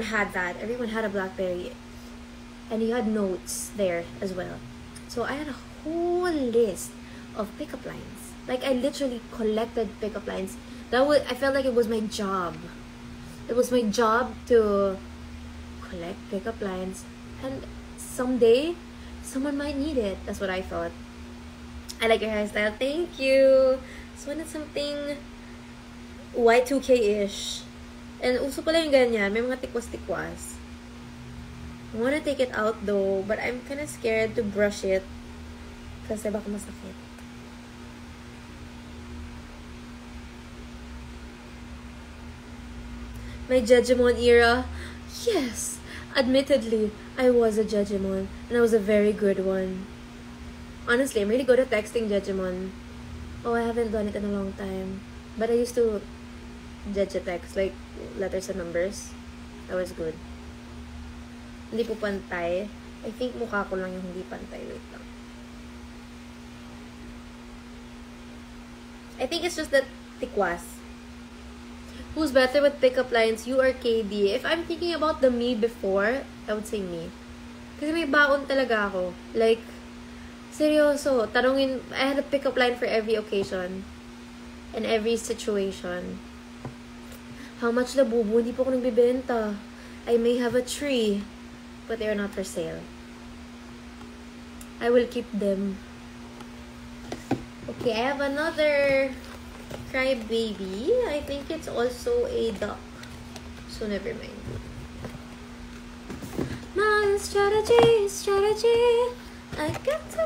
had that. Everyone had a BlackBerry. And you had notes there as well. So I had a whole list of pickup lines. Like, I literally collected pickup lines. I felt like it was my job. It was my job to collect pickup lines. And someday, someone might need it. That's what I thought. I like your hairstyle. Thank you. So, wanted something Y2K-ish. And uso pala yung ganyan. May mga tikwas-tikwas. I wanna take it out though, but I'm kind of scared to brush it kasi baka masakit. My Jejemon era? Yes! Admittedly, I was a Jejemon, and I was a very good one. Honestly, I'm really good at texting Jejemon. Oh, I haven't done it in a long time. But I used to Jejetext, like letters and numbers. I was good. Hindi po pantay. I think mukha ko lang yung hindi pantay. Wait lang. I think it's just that tikwas. Who's better with pickup lines? You or KD? If I'm thinking about the me before, I would say me. Kasi may baon talaga ako. Like, seryoso. Tanungin, I had a pickup line for every occasion. And every situation. How much labubu? Hindi po ako nagbibenta. I may have a tree. But they are not for sale. I will keep them. Okay, I have another crybaby. I think it's also a duck. So never mind. My strategy. I got to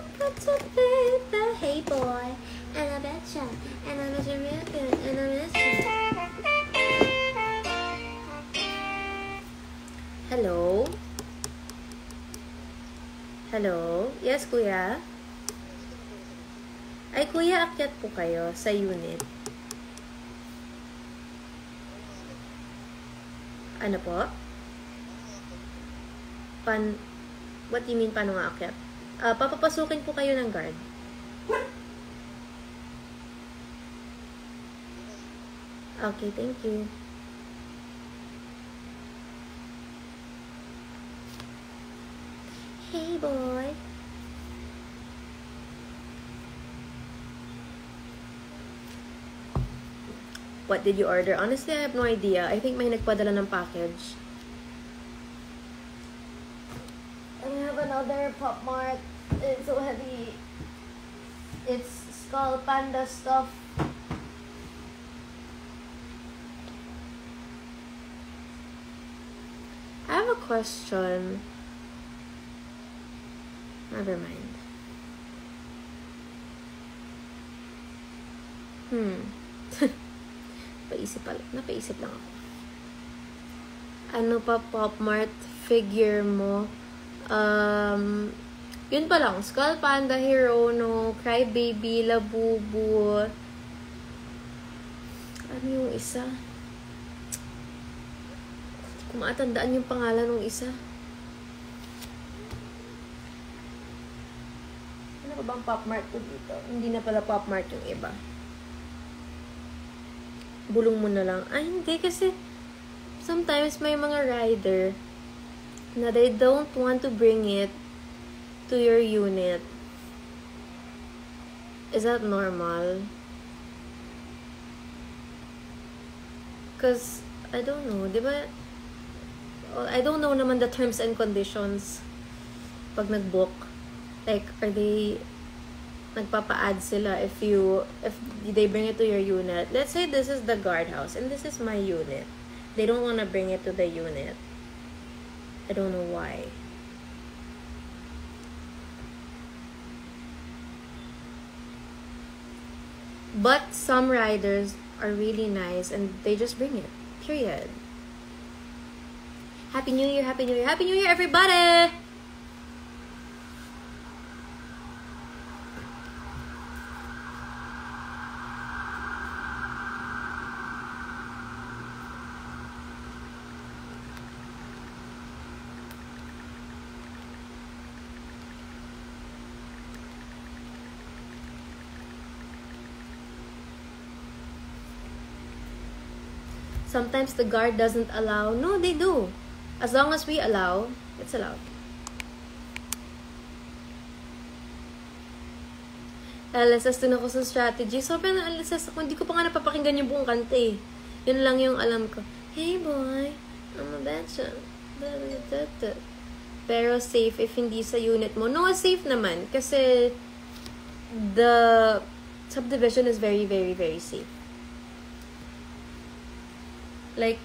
be the hey boy. And I betcha. And I bet you real good. And I miss you. Hello? Hello? Yes, kuya? Ay, kuya, akyat po kayo sa unit. Ano po? What do you mean, paano nga akyat? Papapasukin po kayo ng guard. Okay, thank you. Hey, boy. What did you order? Honestly, I have no idea. I think may nagpadala ng package. And I have another Pop Mart. It's so heavy. It's Skull Panda stuff. I have a question. Never mind. Napaisip lang ako. Ano pa, Pop Mart figure mo? Yun pa lang. Skull Panda, Hirono, Crybaby, Labubu. Ano yung isa? Kung maatandaan yung pangalan ng isa. Ano ba bang Pop Mart ko dito? Hindi na pala Pop Mart yung iba. Bulong mo na lang. Ay, hindi kasi sometimes may mga rider na they don't want to bring it to your unit. Is that normal? Because, I don't know, di ba? I don't know naman the terms and conditions pag nag-book. Like, are they nagpapa-add sila if they bring it to your unit? Let's say this is the guardhouse and this is my unit. They don't want to bring it to the unit. I don't know why. But some riders are really nice and they just bring it. Period. Happy New Year, Happy New Year, Happy New Year, everybody! Sometimes the guard doesn't allow. No, they do. As long as we allow, it's allowed. LSS din ako sa strategy. Sobrang na LSS ako. Hindi ko pa nga napapakinggan yung buong kanta eh. Yun lang yung alam ko. Hey boy, I'm a betcha. Pero safe if hindi sa unit mo. No, safe naman. Kasi the subdivision is very, very, very safe. Like,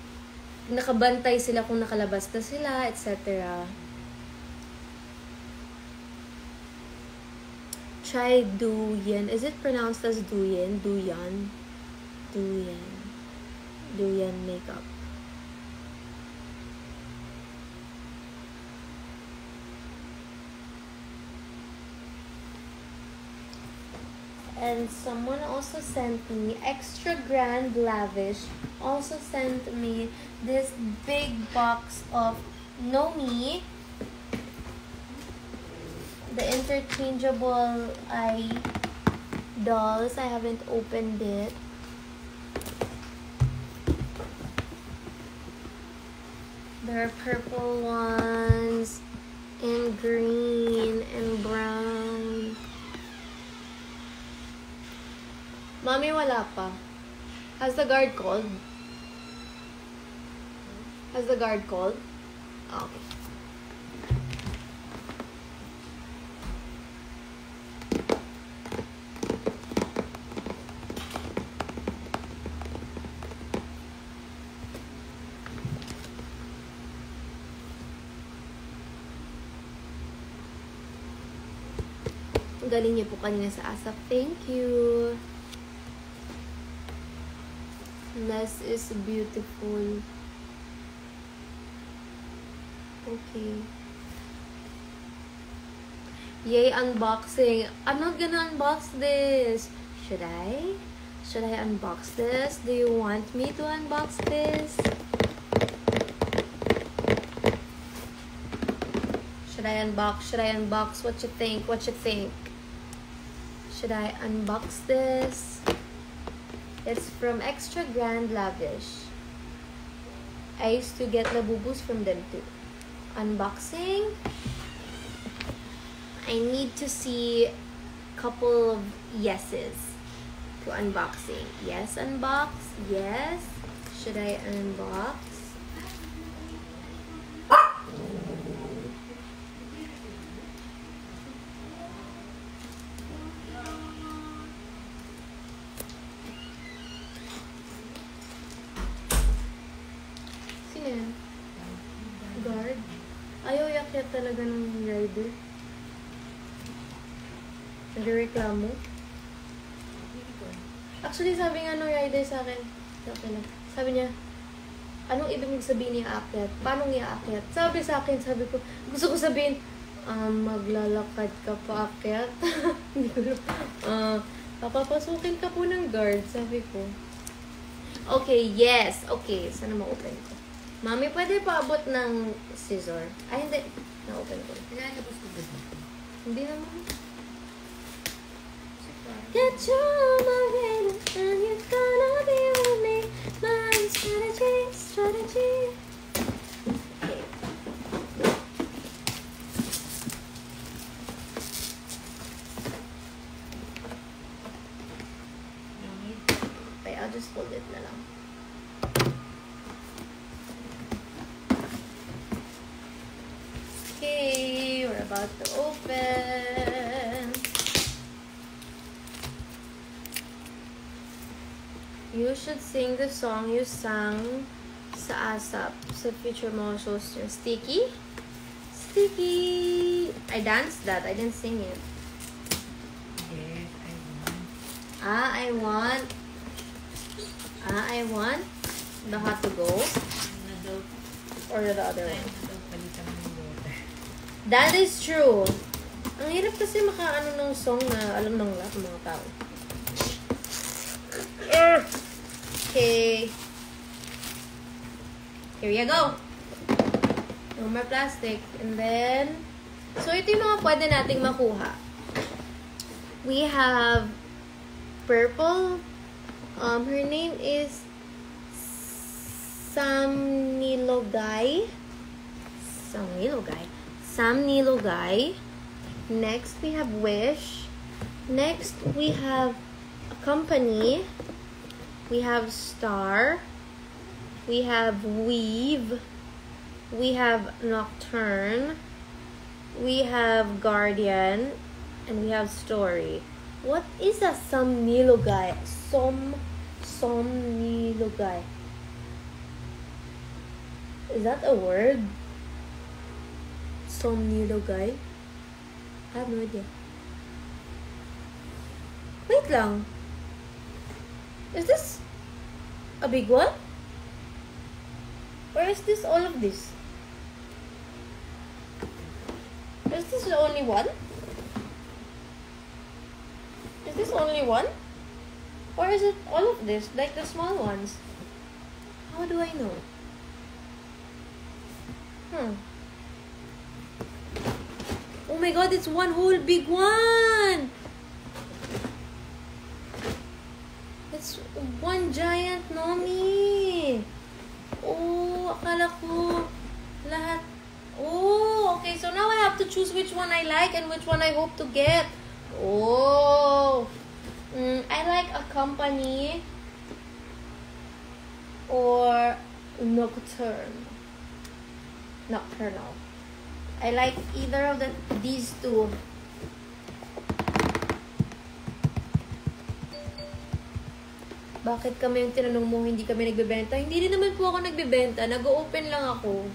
nakabantay sila kung nakalabas na sila, etc. Try Duyan. Is it pronounced as Duyan? Duyan. Duyan. Duyan makeup. And someone also sent me, Extra Grand Lavish also sent me this big box of Nomi, the interchangeable eye dolls. I haven't opened it. There are purple ones, and green, and brown. Mommy, wala pa. Has the guard called? Has the guard called? Oh, okay. Galing niyo po kanina sa ASAP. Thank you. Less is beautiful. Okay. Yay, unboxing. I'm not gonna unbox this. Should I? Should I unbox this? Do you want me to unbox this? Should I unbox? Should I unbox? What you think? What you think? Should I unbox this? It's from Extra Grand Lavish. I used to get labubus from them too. Unboxing. I need to see a couple of yeses to unboxing. Yes, unbox. Yes. Should I unbox? Guard. Ayaw yakyat talaga ng rider. Nagreklamo. Actually, sabi nga nung rider sa akin, sabi niya, anong ibig sabihin niya aakyat? Paano niya aakyat? Sabi sa akin, sabi ko, gusto ko sabihin, maglalakad ka pa aakyat. Hindi ko papapasukin ka po ng guard, sabi ko. Okay, yes. Okay, sana ma-open ko. Mami, pwede paabot ng scissor? Ay, hindi. Na-open ko. Hindi naman. Get your mind and you're gonna be with me. My strategy. Okay. Okay, I'll just hold it na lang. Okay, we're about to open. You should sing the song you sang sa ASAP sa future mo shows yung Sticky. Sticky. I danced that. I didn't sing it. Yes, I want. I want. I want the hot to go. Or the other one. That is true. Ang hirap kasi makaano ng song na alam ng lahat ng mga tao. Okay. Here you go. No more plastic. And then, so ito yung mga pwede nating makuha. We have purple. Her name is Samnilogay. Sam Nilugay. Sam Nilugay. Next, we have Wish. Next, we have a company. We have Star. We have Weave. We have Nocturne. We have Guardian. And we have Story. What is a Somnilugay? Somnilugay. Is that a word? Somnilugay? I have no idea. Wait lang. Is this a big one? Or is this all of this? Is this the only one? Is this only one? Or is it all of this, like the small ones? How do I know? Oh my god, it's one whole big one! It's one giant Nomi! Oh, akala ko lahat. Oh, okay, so now I have to choose which one I like and which one I hope to get. Oh, I like a company or nocturnal. I like either of these two. Bakit kami yung tinanong mo hindi kami nagbebenta? Hindi rin naman po ako nagbebenta. Nag-open lang ako.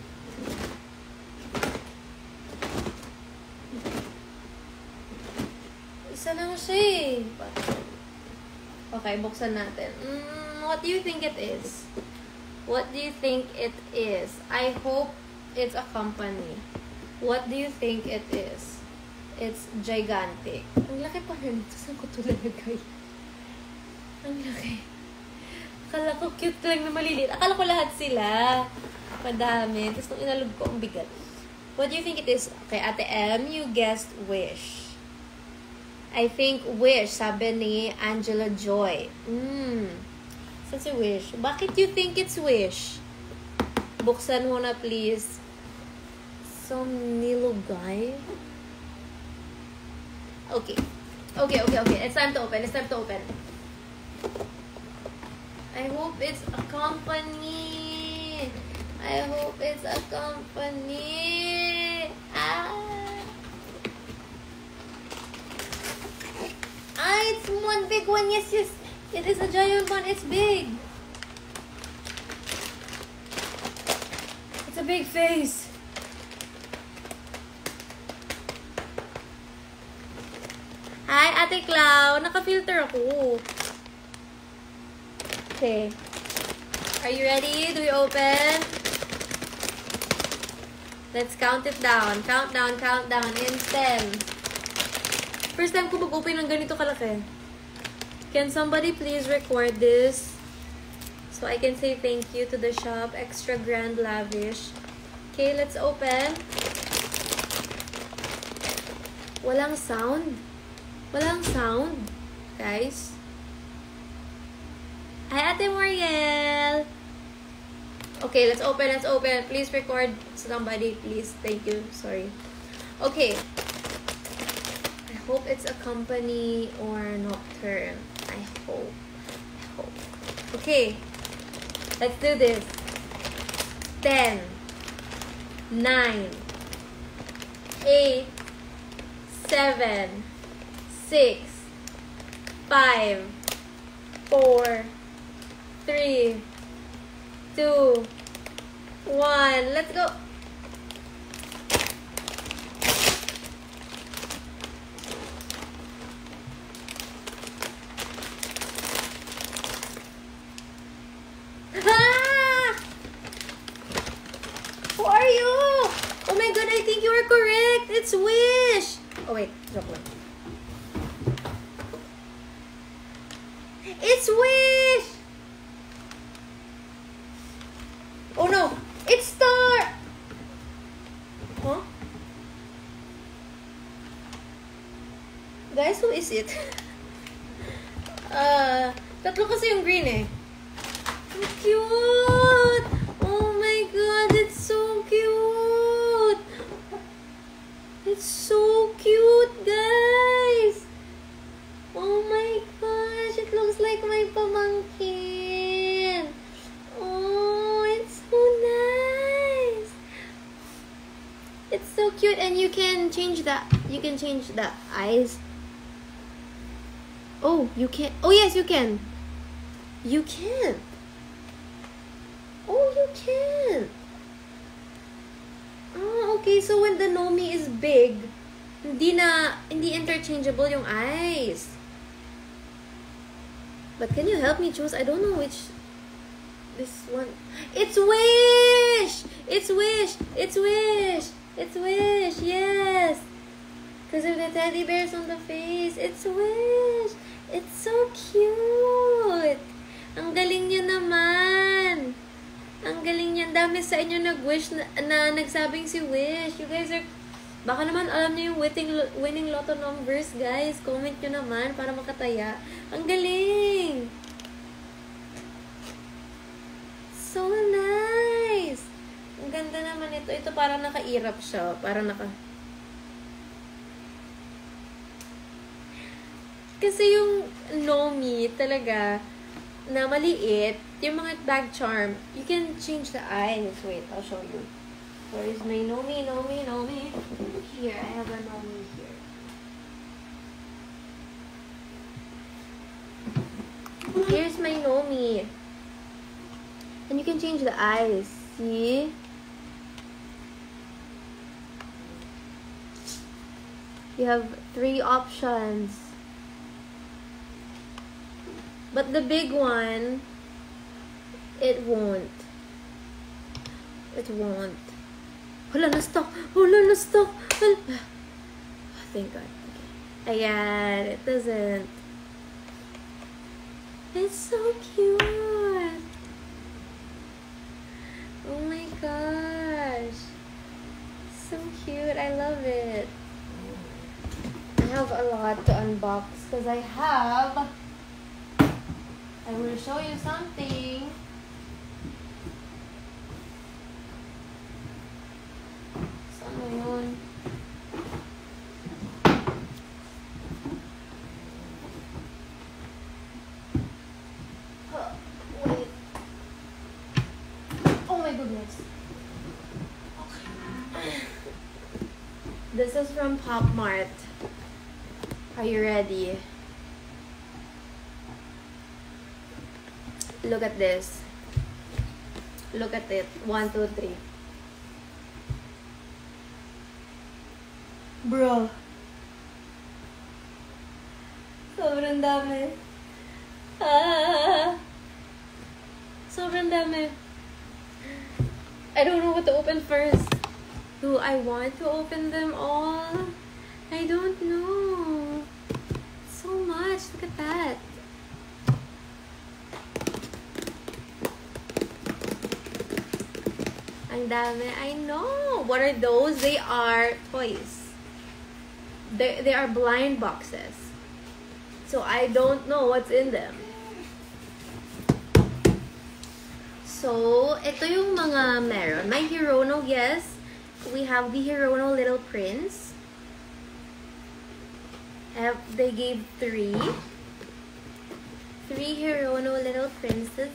Isa lang siya eh. Okay, buksan natin. What do you think it is? What do you think it is? I hope it's a company. What do you think it is? It's gigantic. Ang laki pa rin. Saan ko ito lalagay? Ang laki. Akala ko cute lang na maliliit. Akala ko lahat sila. Madami. Tapos nung inalog ko, ang bigat. What do you think it is? Okay, Ate M, you guessed Wish. I think Wish, sabi ni Angela Joy. Saan si Wish? Bakit you think it's Wish? Buksan mo na, please. Somnilugay. Okay. It's time to open. I hope it's a company. It's one big one. Yes. It is a giant one. It's big. It's a big face. Hi, Ate Clau. Naka-filter ako. Okay. Are you ready? Do we open? Let's count it down. Countdown in 10. First time ko mag-open ng ganito kalaki. Can somebody please record this? So I can say thank you to the shop. Extra Grand Lavish. Okay, let's open. Walang sound. Guys. Hi, Ate Mariel. Okay, let's open. Please record somebody, please. Thank you. Sorry. Okay. I hope it's a company or Nocturne. I hope. Okay. Let's do this. 10, 9, 8, 7, 6, 5, 4, 3, 2, 1. Let's go. Who are you? Oh my god, I think you are correct. It's Wish. Oh wait, joke lang. It's Wish. Oh no, it's Star. Huh? Guys, who is it? Tatlo kasi yung green eh. Cute! Oh my god, it's so cute! It's so cute, and you can change the eyes. Oh, you can. Oh yes, you can. You can. Oh, you can. Oh, okay. So when the Nomi is big, hindi interchangeable yung eyes. But can you help me choose? I don't know which. This one. It's Wish. It's Wish. It's Wish. It's Wish. Yes. Because of the teddy bears on the face. It's Wish. It's so cute. Ang galing niyo naman. Ang galing niyan. Dami sa inyo nag-wish na nagsabing si Wish. You guys are... Baka naman alam niyo yung winning lotto numbers, guys. Comment niyo naman para makataya. Ang galing. So nice. Ang ganda naman ito. Ito parang naka-irap siya. Parang Kasi yung Nomi talaga na maliit, yung mga bag charm, you can change the eyes. Wait, I'll show you. Where is my Nomi? Here, I have a Nomi here. Here's my Nomi. And you can change the eyes. See? You have 3 options. But the big one, it won't. It won't. Hala, na-stuck! Hala, na-stuck! Hala. Thank God. Okay. Ayan, it doesn't. It's so cute! Oh my gosh. So cute. I love it. I have a lot to unbox because I will show you something. Saan na yun? Wait. Oh my goodness. This is from Pop Mart. Are you ready? Look at this. Look at it. 1, 2, 3. Bro. Sobrang dami. Sobrang dami. I don't know what to open first. Do I want to open them all? I don't know. So much. Look at that. Ang dami. I know. What are those? They are toys. They are blind boxes. So I don't know what's in them. So, ito yung mga meron. My Hirono, yes. We have the Hirono Little Prince. They gave 3. 3 Hirono Little Princes.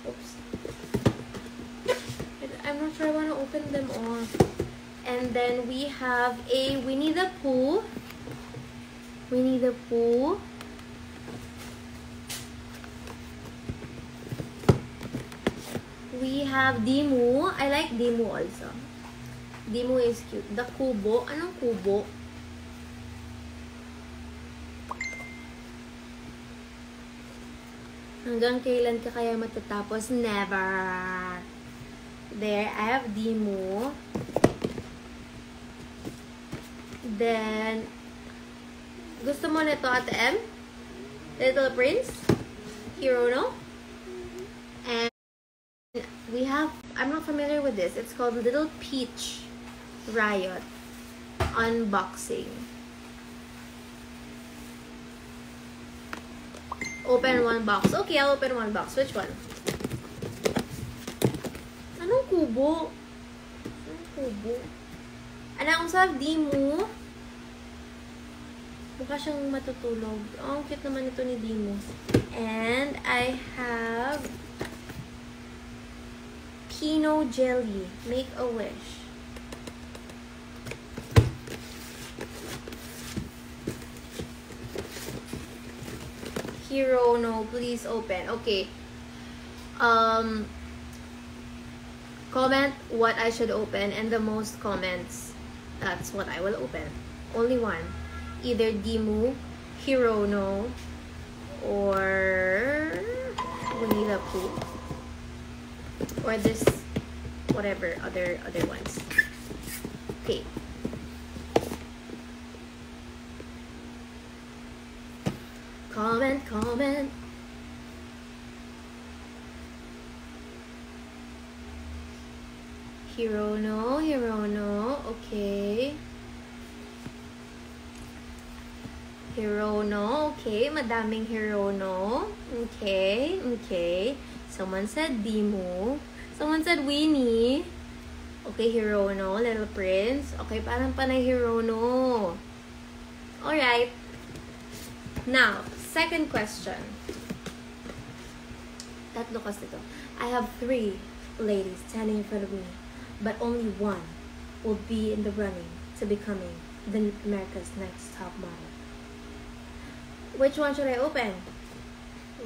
Oops. I'm not sure I want to open them all. And then we have a Winnie the Pooh. Winnie the Pooh. We have Dimu. I like Dimu also. Dimu is cute. The Kubo. Anong Kubo? Hanggang kailan ka kaya matatapos? Never. There, I have Dimu. Then, gusto mo nito, Ate M? Little Prince? Hirono? And we have, I'm not familiar with this. It's called Little Peach Riot Unboxing. Open one box. Okay, I'll open one box. Which one? Anong kubo? Anong kubo? Anong sa Dimu? Mukha siyang matutulog. Oh, ang cute naman ito ni Dimu. And I have Kino Jelly. Make a wish. Hero, no, please open. Okay. Comment what I should open, and the most comments, that's what I will open. Only one. Either Dimu, Hero, no, or Winnie the Pooh, or this, whatever other ones. Okay. Comment. Hero, no. Okay. Hero, no. Okay, madaming hero, no. Okay. Someone said Dimu. Someone said Winnie. Okay, hero, no. Little Prince. Okay, parang panay hero, no. Alright. Now, second question. Tatlo kasi ito. I have 3 ladies standing in front of me, but only one will be in the running to becoming America's next top model. Which one should I open?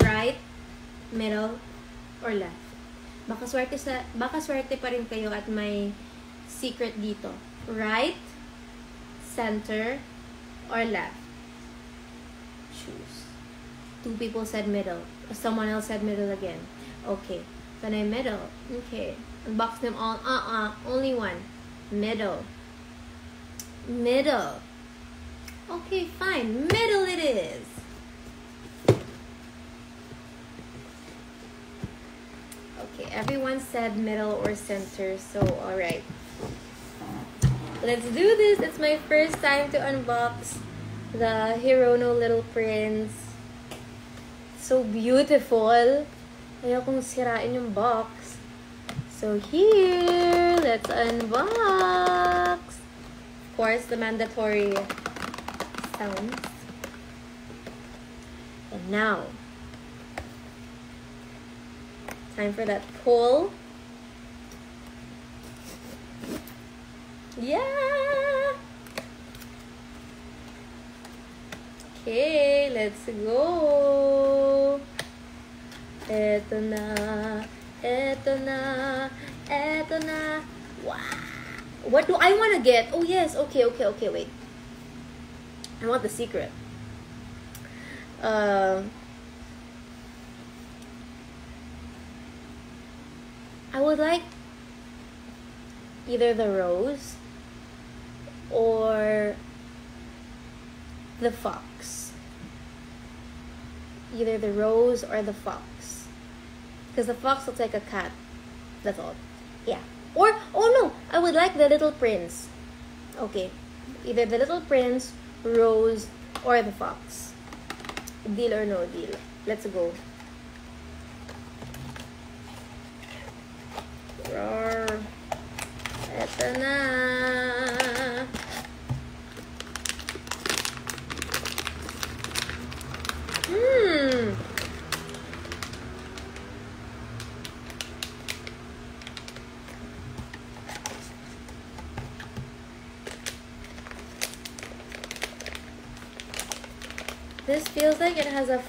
Right, middle, or left? Baka swerte pa rin kayo at may secret dito. Right, center, or left? Choose. 2 people said middle. Someone else said middle again. Okay. Then I middle. Okay. Unbox them all. Only one. Middle. Okay, fine. Middle it is. Okay, everyone said middle or center, so alright. Let's do this. It's my first time to unbox the Hirono Little Prince. So beautiful. Ayokong sirain yung box. So here, let's unbox. Of course, the mandatory sounds. And now, time for that pull. Yeah! Okay, let's go. Eto na. Wow. What do I want to get? Oh yes, okay, wait. I want the secret. I would like either the rose or the fox. Either the rose or the fox. Because the fox looks like a cat. That's all. Yeah. Or, oh no, I would like the Little Prince. Okay. Either the Little Prince, Rose, or the fox. Deal or no deal. Let's go. Roar. Eto na. This feels like it has a...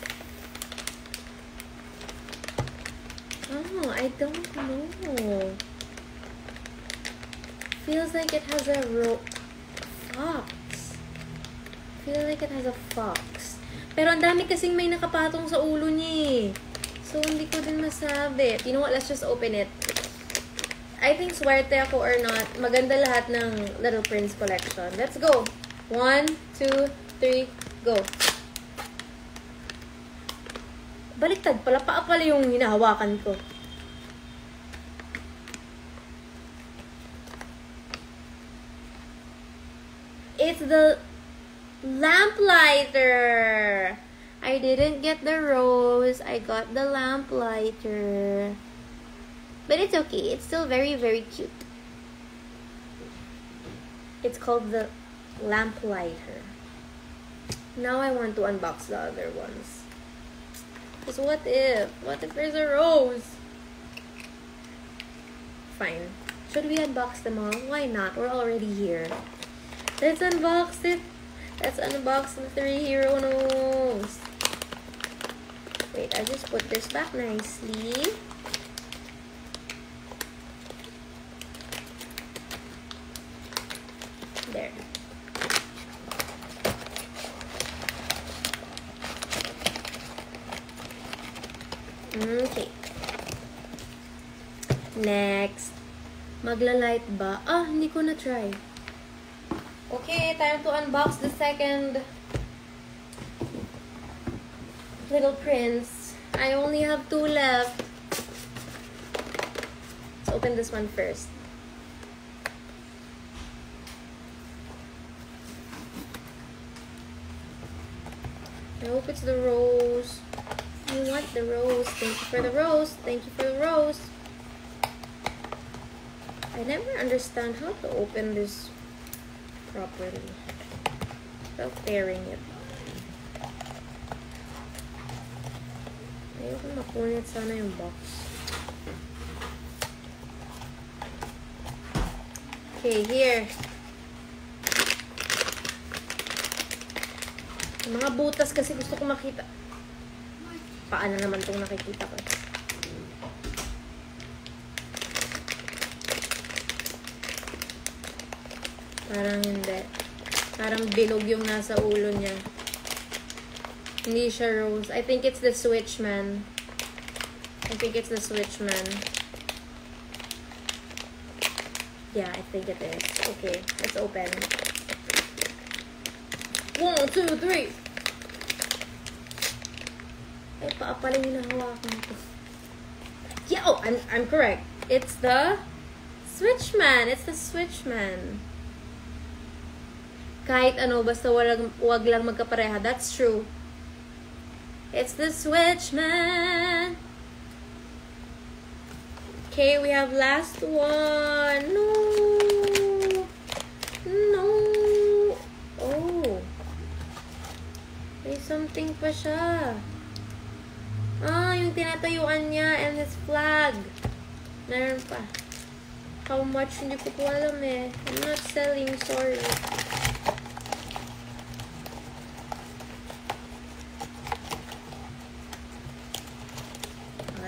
Oh, I don't know. Feels like it has a fox. Feels like it has a fox. Pero ang dami kasing may nakapatong sa ulo niya. So, hindi ko din masabi. You know what? Let's just open it. I think swerte ako or not. Maganda lahat ng Little Prince collection. Let's go. 1, 2, 3, go. Baliktad pala. Paa pala yung hinahawakan ko. It's the lamplighter. I didn't get the rose. I got the lamplighter. But it's okay. It's still very, very cute. It's called the lamplighter. Now I want to unbox the other ones. Because what if there's a rose? Fine. Should we unbox them all? Why not? We're already here. Let's unbox it. Let's unbox the 3 hero nose. Wait, I just put this back nicely. There. Okay. Next. Magla-light ba? Ah, hindi ko na-try. Okay, time to unbox the second Little Prince. I only have 2 left. Let's open this one first. I hope it's the rose. You want the rose. Thank you for the rose. Thank you for the rose. I never understand how to open this properly without tearing it. Ayoko mapunit sana yung box. Okay, here. Yung mga butas kasi gusto ko makita. Paano naman itong nakikita ko? Parang hindi. Parang bilog yung nasa ulo niya. Hindi siya rose. I think it's the Switchman. I think it's the Switchman. Yeah, I think it is. Okay, let's open. 1, 2, 3. Ay, paa pala yung nahawakan ko. Yeah, oh, I'm correct. It's the Switchman. It's the Switchman. Kahit ano, basta wag lang magkapareha. That's true. It's the Switchman. Okay, we have last one. No. No. Oh. May something pa siya. Ah, yung tinatayuan niya and his flag. Meron pa. How much? Hindi ko po alam eh. I'm not selling, sorry.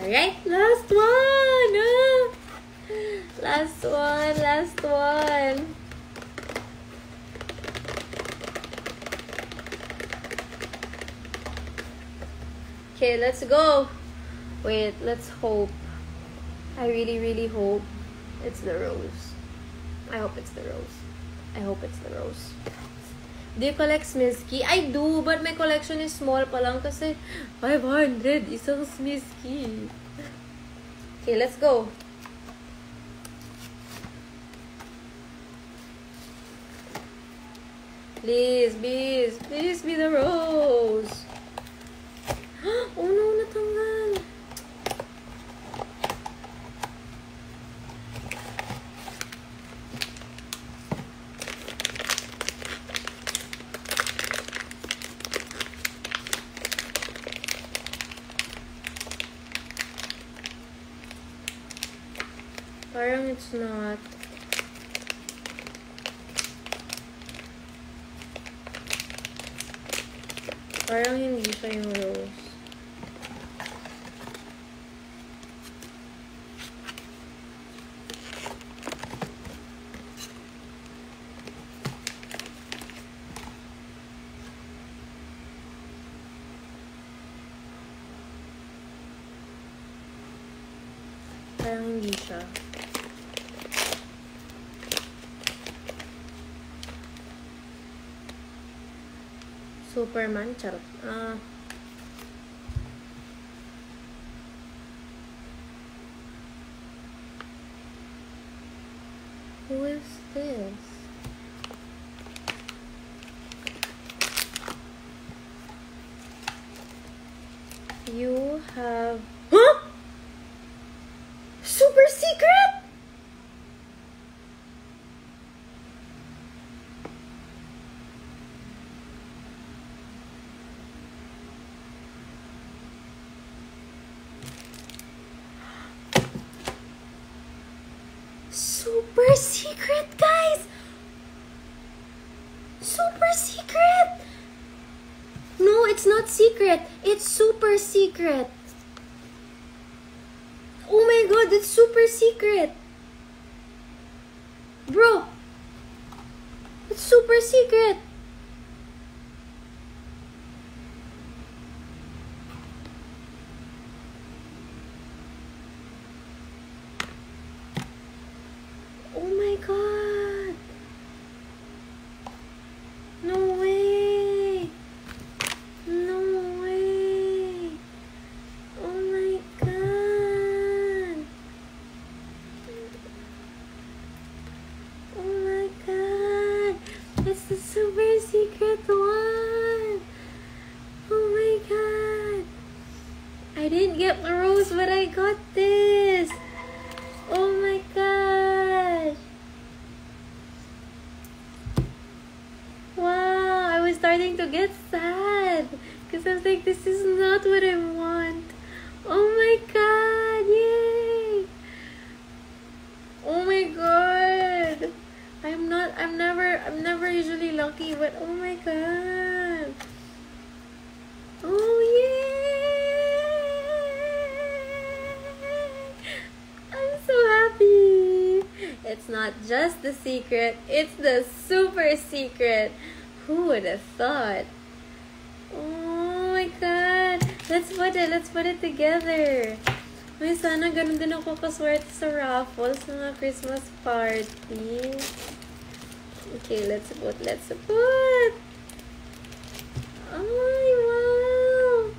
Alright, last one! Ah! Last one, last one. Okay, let's go. Wait, let's hope. I really, really hope it's the rose. I hope it's the rose. I hope it's the rose. Do you collect Smisky? I do, but my collection is small pa lang kasi 500 isang Smisky. Okay, let's go. Please, please, please be the rose. Oh no, natanggal. Parang it's not. Parang hindi siya yung rose. Parang hindi siya. Superman, charot. Who is this? You have... Huh? Super secret? super secret, guys! Super secret! No, it's not secret. It's super secret. Oh my god, it's super secret. Bro, it's super secret. Oh my god. No way. No way. Oh my god. Oh my god. It's the super secret one. Oh my god. I didn't get the rose, but I got this. Oh my gosh. Wow, I was starting to get sad. Because I was like, this is not what I want. Oh my god, yay. Oh my god. I'm never usually lucky, but oh my god. Oh yay. I'm so happy. It's not just the secret, it's the super secret. Who would have thought? Oh my god. Let's put it together. May sana ganun din ako kaswerte sa raffles sa mga Christmas party. Okay, let's put. Ay, wow.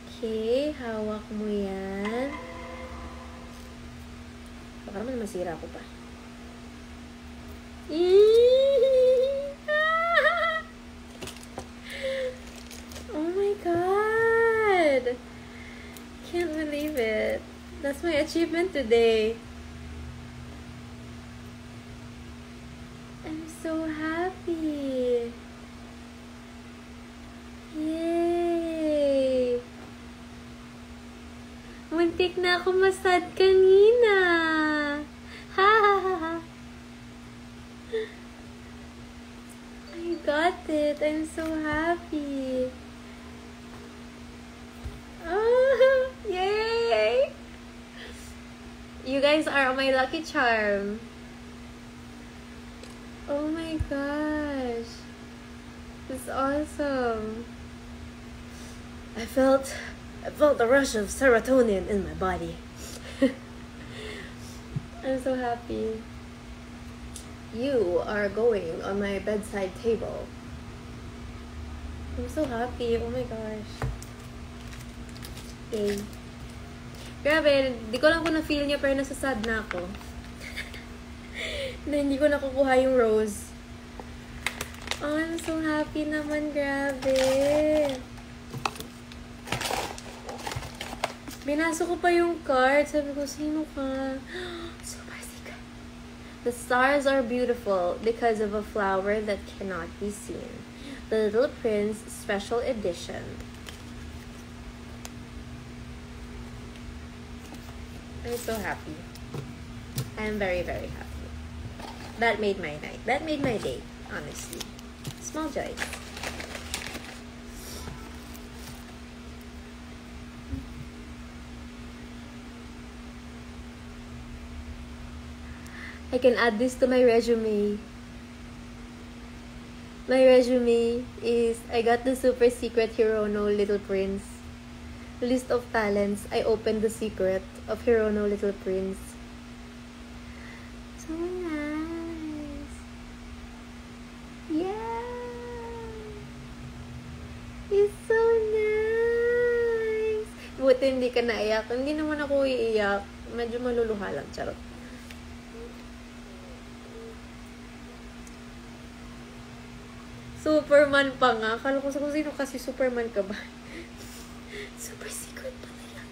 Okay, hawak mo yan. Baka naman masira ko pa. Oh my god. Can't believe it. That's my achievement today. I'm so happy. Yay! Muntik na ako masad kanina. Ha ha ha ha. I got it. I'm so happy. Oh, yay! You guys are my lucky charm. Oh my gosh. It's awesome. I felt the rush of serotonin in my body. I'm so happy. You are going on my bedside table. I'm so happy. Oh my gosh. Okay. Grabe, di ko lang kung na-feel niya pero nasasad na ako. Na hindi ko nakukuha yung rose. Oh, I'm so happy naman. Grabe. Binasa ko pa yung card. Sabi ko, sino ka? Super secret. The stars are beautiful because of a flower that cannot be seen. The Little Prince Special Edition. I'm so happy. I'm very, very happy. That made my night. That made my day, honestly. Small joys. I can add this to my resume. My resume is, I got the super secret Hirono Little Prince. List of talents. I opened the secret of Hirono Little Prince. So nice. Yeah. It's so nice. Buti hindi ka naiyak. Hindi naman ako iiyak. Medyo maluluha lang. Charot. Superman pa nga. Akala ko kung sino kasi Superman ka ba? Super secret pala yan.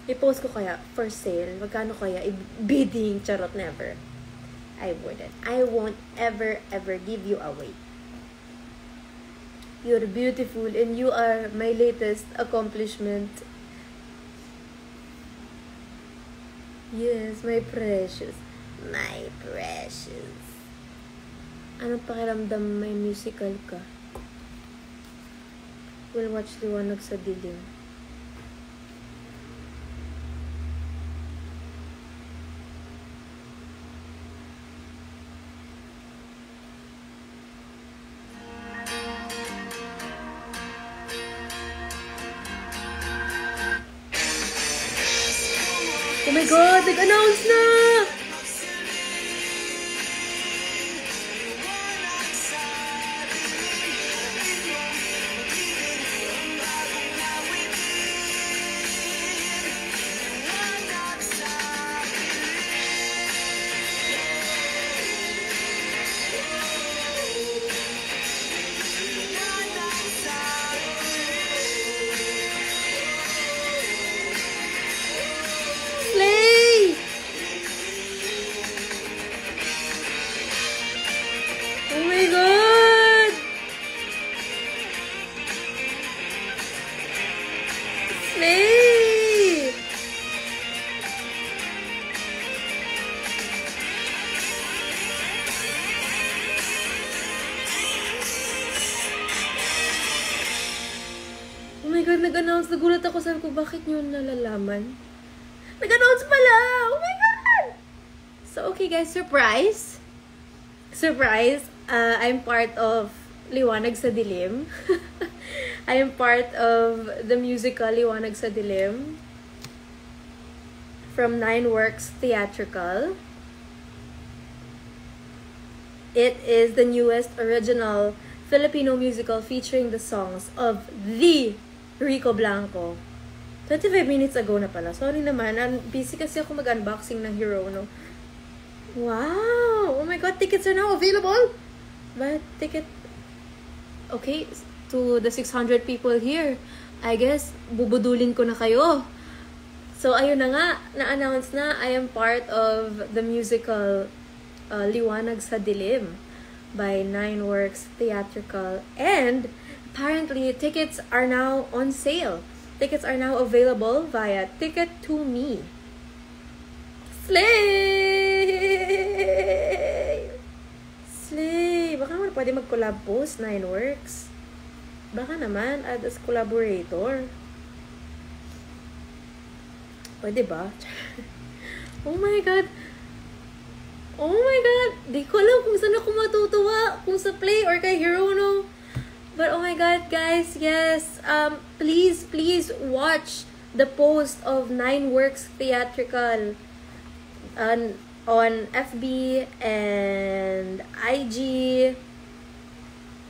I-post ko kaya for sale. Magkano kaya? Bidding. Charot, never. I wouldn't. I won't ever give you away. You're beautiful and you are my latest accomplishment. Yes, my precious. My precious. Anong pakiramdam may musical ka? We'll watch Liwanag sa Dilim. Oh my God! Nag-announce na! Slay! Oh my God! Slay! Oh my God, nag-announce. Nagulat ako. Sabi ko, bakit nyo nalalaman? Nag-announce pala! Oh my God! So, okay guys, surprise! Surprise! I'm part of Liwanag sa Dilim. I am part of the musical Liwanag sa Dilim from Nine Works Theatrical. It is the newest original Filipino musical featuring the songs of the Rico Blanco. 25 minutes ago na pala. Sorry naman. Busy kasi ako mag-unboxing ng Hero, no? Wow! Oh my God, tickets are now available! But ticket... Okay, to the 600 people here, I guess, bubudulin ko na kayo. So, ayun na nga. Na-announce na, I am part of the musical Liwanag sa Dilim by Nine Works Theatrical. And, apparently, tickets are now on sale. Tickets are now available via Ticket to Me. Slay! Slay! Baka naman pwede mag-collab post, Nine Works. Baka naman, add as collaborator. Pwede ba? Oh my God! Oh my God! Di ko alam kung saan ako matutuwa. Kung sa Play or kay Hero, no? But oh my God, guys, yes. Please watch the post of Nine Works Theatrical on FB and IG.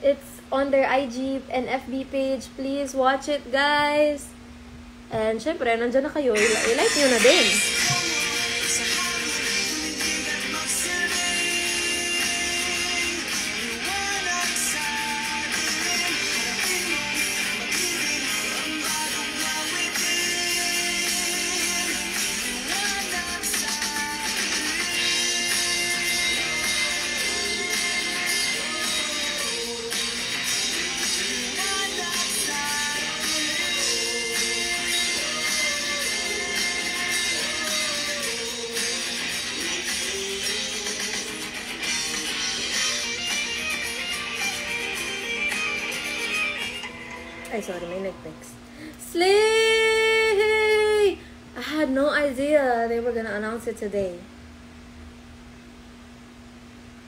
It's on their IG and FB page. Please watch it, guys. And syempre, nandyan na kayo. I-like nyo na din. Ay, sorry, may nag-text. Slay! I had no idea they were gonna announce it today.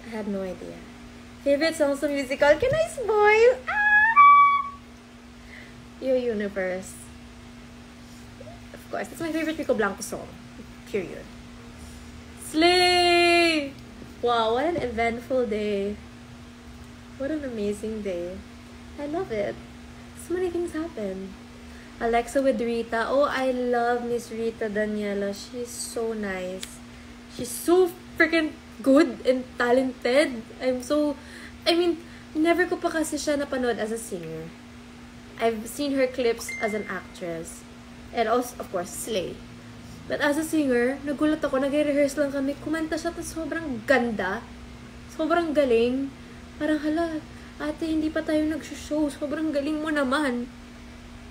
I had no idea. Favorite songs of musical? Can I spoil? Ah! Your Universe. Of course, that's my favorite Rico Blanco song. Period. Slay! Wow, what an eventful day. What an amazing day. I love it. So many things happen. Alexa with Rita. Oh, I love Miss Rita Daniela. She's so nice. She's so freaking good and talented. Never ko pa kasi siya napanood as a singer. I've seen her clips as an actress. And also, of course, Slay. But as a singer, nagulat ako. Nag-rehearse lang kami. Kumanta siya, tapos sobrang ganda. Sobrang galing. Parang, hala, ate, hindi pa tayo nag-show. Sobrang galing mo naman.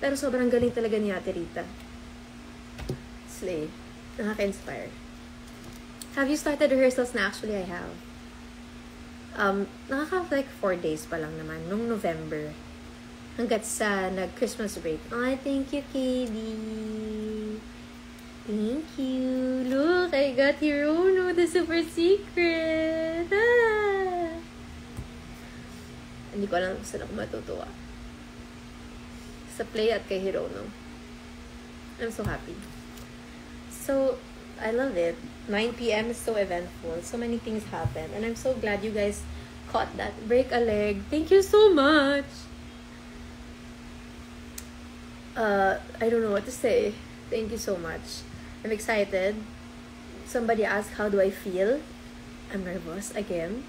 Pero sobrang galing talaga ni Ate Rita. Slay. Nakaka-inspire. Have you started rehearsals na? Actually, I have. Like 4 days pa lang naman, nung November. Hanggat sa nag-Christmas break. Ay, thank you, Katie. Thank you. Look, I got Hirono, the super secret. Ah! Hindi ko alam kung saan ako matutuwa. Sa play at kay Hirono. I'm so happy. So, I love it. 9 p.m. is so eventful. So many things happen. And I'm so glad you guys caught that. Break a leg. Thank you so much. I don't know what to say. Thank you so much. I'm excited. Somebody asked, how do I feel? I'm nervous again.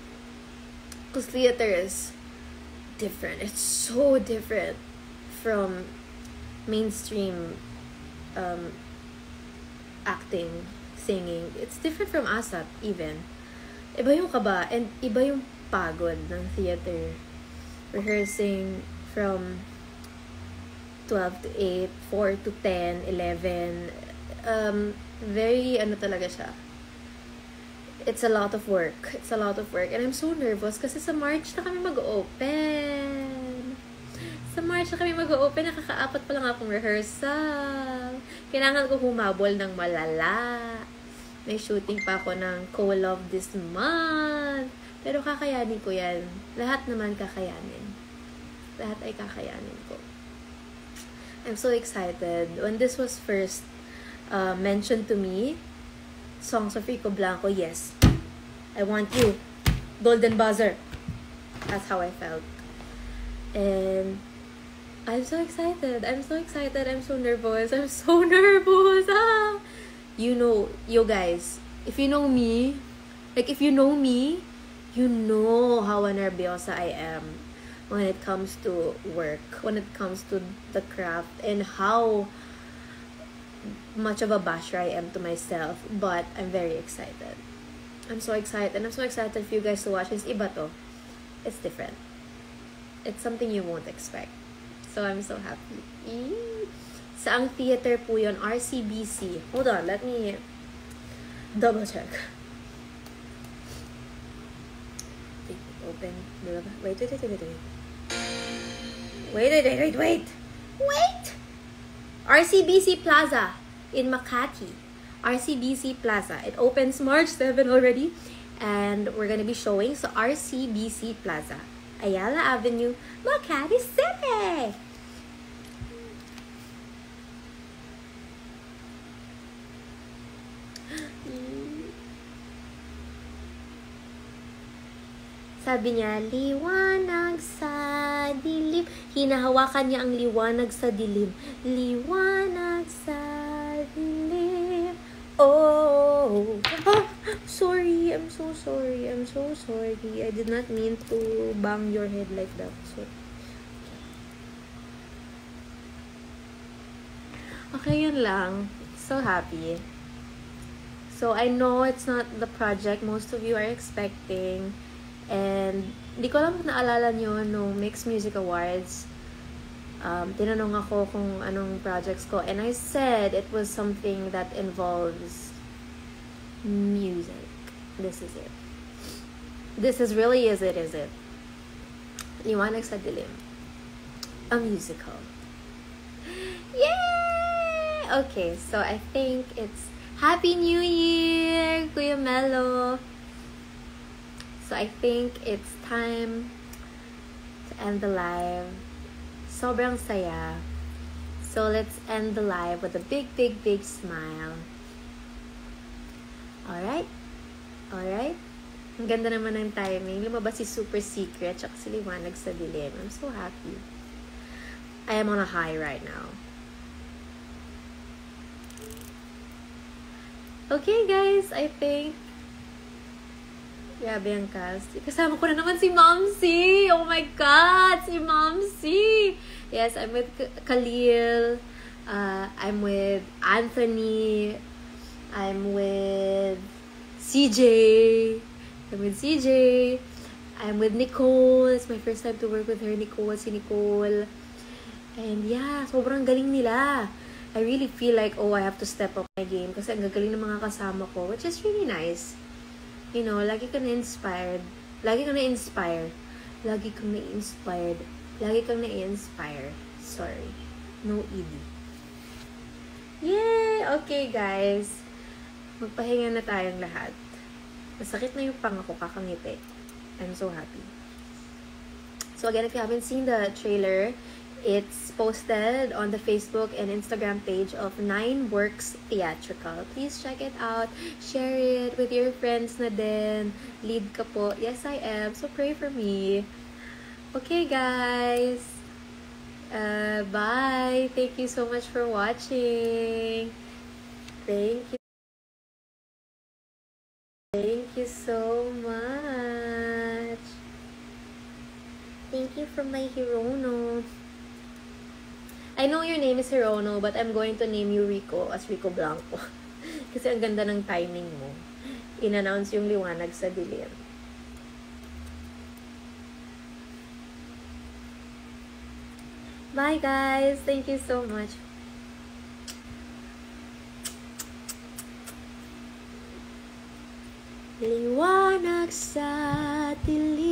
Because theater is different. It's so different from mainstream acting, singing. It's different from ASAP even. Iba yung kaba and iba yung pagod ng theater. Rehearsing from 12 to 8, 4 to 10, 11. Very ano talaga siya. It's a lot of work. It's a lot of work. And I'm so nervous kasi sa March na kami mag-open. Sa March na kami mag-open. Nakaka-4 pa lang akong rehearsal. Kailangan ko humabol ng malala. May shooting pa ako ng Co-Love this month. Pero kakayanin ko yan. Lahat naman kakayanin. Lahat ay kakayanin ko. I'm so excited. When this was first mentioned to me, Songs of Rico Blanco, yes. I want you. Golden buzzer. That's how I felt. And I'm so excited. I'm so excited. I'm so nervous. I'm so nervous. Ah! You know, you guys, if you know me, you know how nerviosa I am when it comes to work, when it comes to the craft, and how much of a basher I am to myself. But I'm very excited. I'm so excited. And I'm so excited for you guys to watch. It's iba to. It's different. It's something you won't expect. So I'm so happy. Saang theater po yun? RCBC. Hold on, let me double check. Open. Wait. RCBC Plaza in Makati. RCBC Plaza. It opens March 7 already. And we're gonna be showing sa RCBC Plaza. Ayala Avenue, Makati City! Sabi niya, liwanag sa dilim. Hinahawakan niya ang liwanag sa dilim. Liwanag sa dilim. Oh! Ah! Sorry. I'm so sorry. I did not mean to bang your head like that. So, okay, yun lang. So happy. So, I know it's not the project most of you are expecting. And, di ko alam kung naalala nyo no Mixed Music Awards. Tinanong ako kung anong projects ko. And I said it was something that involves music. This is it. This is really is it. Liwanag sa Dilim. A musical. Yay! Okay, so I think it's Happy New Year, Kuya Melo. So I think it's time to end the live. Sobrang saya. So let's end the live with a big smile. Alright? Ang ganda naman ng timing. Lumabas si Super Secret tsaka si Liwanag sa Dilim. I'm so happy. I am on a high right now. Okay guys, I think grabe ang cast. Kasama ko na naman si Momsy. Oh my God, si Momsy. Yes, I'm with Khalil. I'm with Anthony. I'm with CJ. I'm with Nicole. It's my first time to work with her, Nicole. Si Nicole. And yeah, sobrang galing nila. I really feel like, oh, I have to step up my game kasi ang gagaling ng mga kasama ko, which is really nice. You know, lagi kang na-inspired. Lagi kang na-inspire. Lagi kang na-inspired. Lagi kang na-inspire. Sorry. No ED. Yay! Okay, guys. Magpahinga na tayong lahat. Masakit na yung panga ko, kakangiti. I'm so happy. So again, if you haven't seen the trailer, it's posted on the Facebook and Instagram page of 9 Works Theatrical. Please check it out. Share it with your friends na din. Lead ka po. Yes, I am. So pray for me. Okay, guys. Bye. Thank you so much for watching. Thank you. Thank you so much. Thank you for my Hirono. I know your name is Hirono, but I'm going to name you Rico as Rico Blanco. Kasi ang ganda ng timing mo. In-announce yung liwanag sa dilim. Bye, guys. Thank you so much. Liwanag sa dilim.